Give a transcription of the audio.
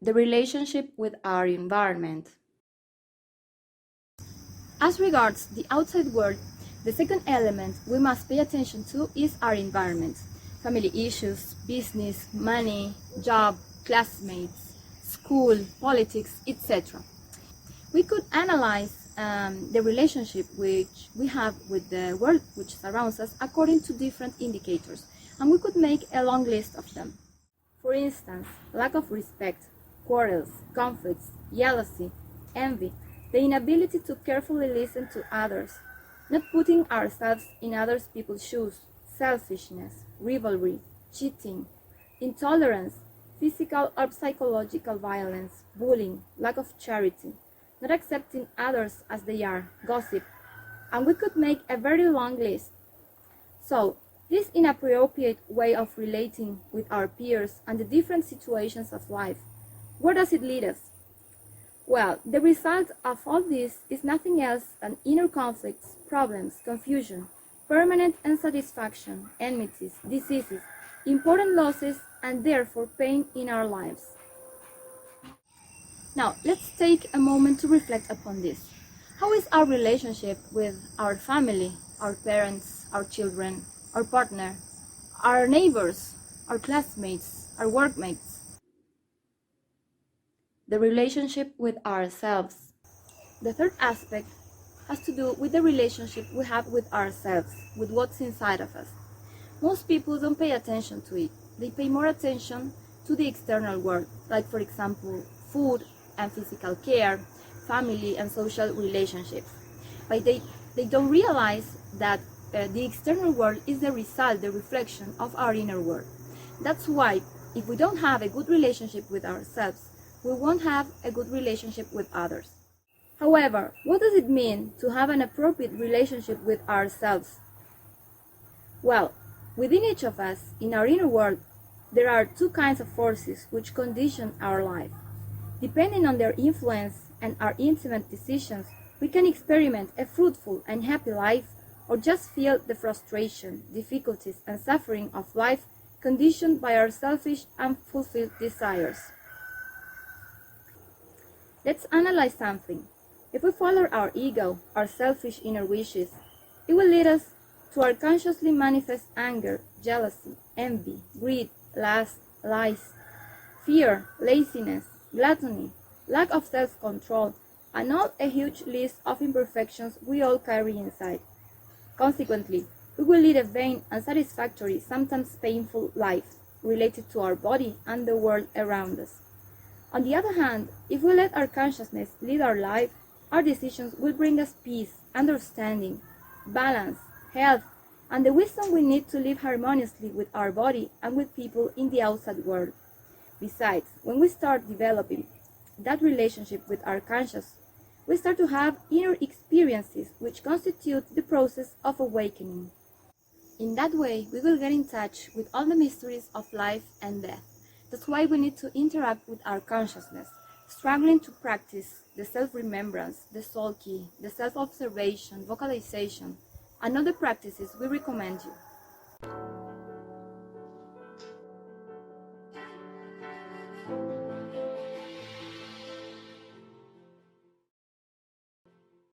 The relationship with our environment. As regards the outside world, the second element we must pay attention to is our environment. Family issues, business, money, job, classmates, school, politics, etc. We could analyze the relationship which we have with the world which surrounds us according to different indicators, and we could make a long list of them. For instance, lack of respect, quarrels, conflicts, jealousy, envy, the inability to carefully listen to others, not putting ourselves in other people's shoes, selfishness, rivalry, cheating, intolerance, physical or psychological violence, bullying, lack of charity, not accepting others as they are, gossip, and we could make a very long list. So, this inappropriate way of relating with our peers and the different situations of life, where does it lead us? Well, the result of all this is nothing else than inner conflicts, problems, confusion, permanent unsatisfaction, enmities, diseases, important losses, and therefore pain in our lives. Now, let's take a moment to reflect upon this. How is our relationship with our family, our parents, our children, our partner, our neighbors, our classmates, our workmates? The relationship with ourselves. The third aspect has to do with the relationship we have with ourselves, with what's inside of us. Most people don't pay attention to it. They pay more attention to the external world, like for example, food and physical care, family and social relationships. But they don't realize that the external world is the result, the reflection of our inner world. That's why if we don't have a good relationship with ourselves, we won't have a good relationship with others. However, what does it mean to have an appropriate relationship with ourselves? Well, within each of us, in our inner world, there are two kinds of forces which condition our life. Depending on their influence and our intimate decisions, we can experiment a fruitful and happy life or just feel the frustration, difficulties, and suffering of life conditioned by our selfish and unfulfilled desires. Let's analyze something. If we follow our ego, our selfish inner wishes, it will lead us to our consciously manifest anger, jealousy, envy, greed, lust, lies, fear, laziness, gluttony, lack of self-control, and all a huge list of imperfections we all carry inside. Consequently, we will lead a vain, unsatisfactory, sometimes painful life related to our body and the world around us. On the other hand, if we let our consciousness lead our life, our decisions will bring us peace, understanding, balance, health, and the wisdom we need to live harmoniously with our body and with people in the outside world. Besides, when we start developing that relationship with our conscious, we start to have inner experiences which constitute the process of awakening. In that way, we will get in touch with all the mysteries of life and death. That's why we need to interact with our consciousness, struggling to practice the self-remembrance, the soul key, the self-observation, vocalization, and other practices we recommend you.